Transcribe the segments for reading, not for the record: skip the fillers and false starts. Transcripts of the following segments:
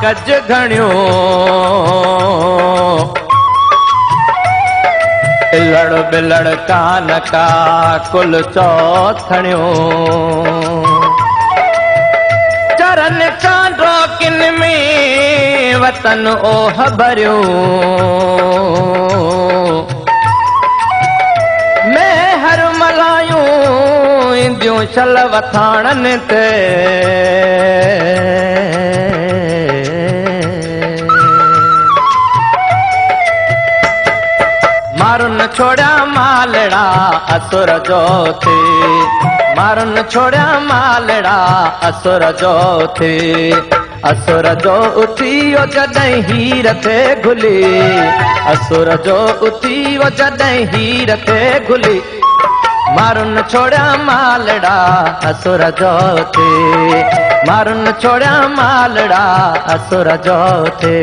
गज घणियों लड़ बिलड़ कान का कुल चौथणियों चरन चांदो किन में वतन ओह भरियों मैं हर मलायूं इंदियूं शल वथाणन ते मारुन छोड़ा मालड़ा असुर जो थे मारुन छोड़ा मालड़ा असुर जो थे असुर जो उथियो जॾहिं हीर थे घुली असुर जो उथियो जॾहिं हीर थे घुली मारुन छोड़ा मालड़ा असुर जो थे मारुन छोड़ा मालड़ा असुर जो थे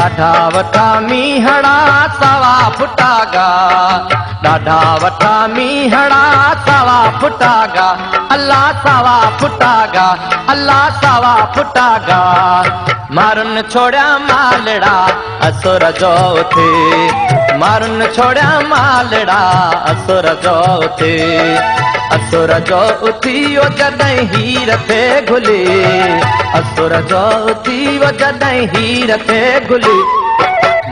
ॾाढा वठा मीहड़ा सवा फुटागा ॾाढा वठा मीहड़ा सवा फुटागा अल्लाह सवा फुटागा अल्लाह सवा फुटागा मारुन छोड़ा मालड़ा असुर जो थे मारुन छोड़ा मालड़ा असुर जो थे असुर जो उथियो जॾहिं हीर थे घुली असुर जो उथियो जॾहिं हीर थे घुली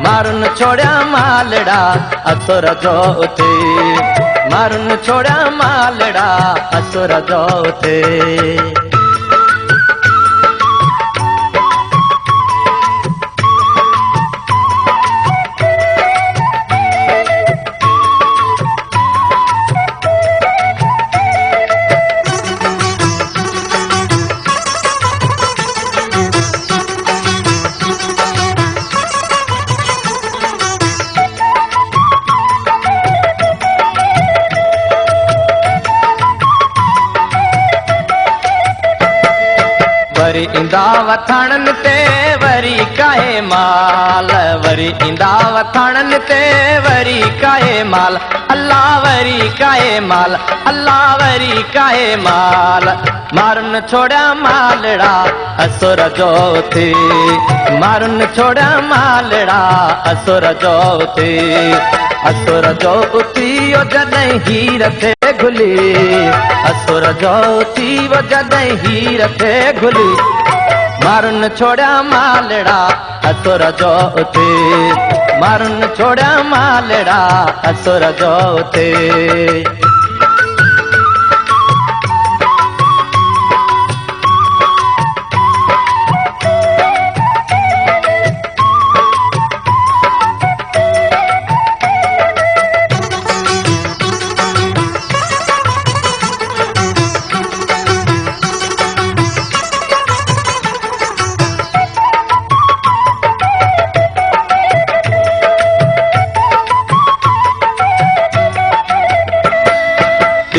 मारुन छोड़ा मालड़ा असुर जो थे मारुन छोड़ा मालड़ा असुर जो थे वरी इंदा वथाणन ते वरी काहे माल वरी इंदा वथाणन ते वरी काहे माल अल्लाह वरी काहे माल अल्लाह वरी काहे माल मारुन छोड़ा मालड़ा असुर जो थे मारुन छोड़ा मालड़ा असुर जो थे असुर जो उथियो जॾहिं हीर थे घुली असुर जो उथियो जॾहिं हीर थे घुली मारुन छोड़ा मालड़ा असुर जो थे मारुन छोड़ा मालड़ा असुर जो थे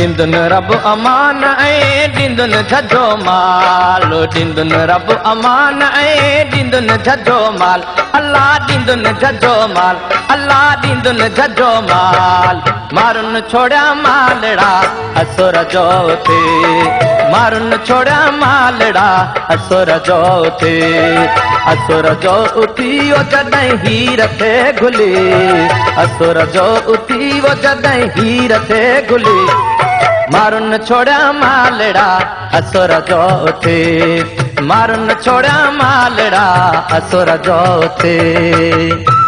ॾींदुन रब अमान ऐं ॾींदुन झझो माल ॾींदुन रब अमान ऐं ॾींदुन झझो माल अल्लाह ॾींदुन झझो माल अल्लाह ॾींदुन झझो माल मारुन छोड़ा मालड़ा असुर जो थे मारुन छोड़ा मालड़ा असुर जो थे असुर जो उथियो जॾहिं हीर थे घुली असुर जो उथियो जॾहिं हीर थे घुली मारुन छोड़ा मालड़ा असुर जो थे मारुन छोड़ा मालड़ा असुर जो थे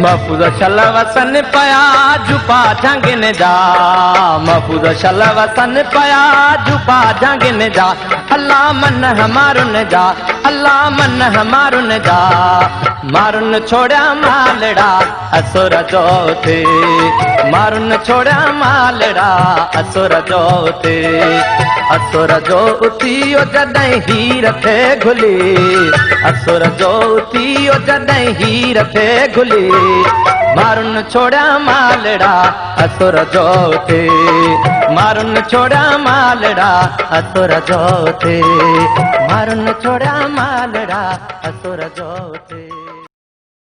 महफूज शल वसन पया जुपा जंगिन जा, महफूज शल वसन पया जुपा जंगिन जा। अल्लाह मन हमारुन जा, अल्लाह मन हमारुन जा। मारुन छोड़ा मालड़ा असुर जोते, मारुन छोड़ा मालड़ा असुर जोते। असुर जो उतियो जॾहिं हीर थे घुली, असुर जो उतियो जॾहिं हीर थे घुली। मारुन छोड़ा मालड़ा असुर जोते, मारुन छोड़ा मालड़ा असुर जोते। मारुन छोड़ा मालड़ा असुर जोते।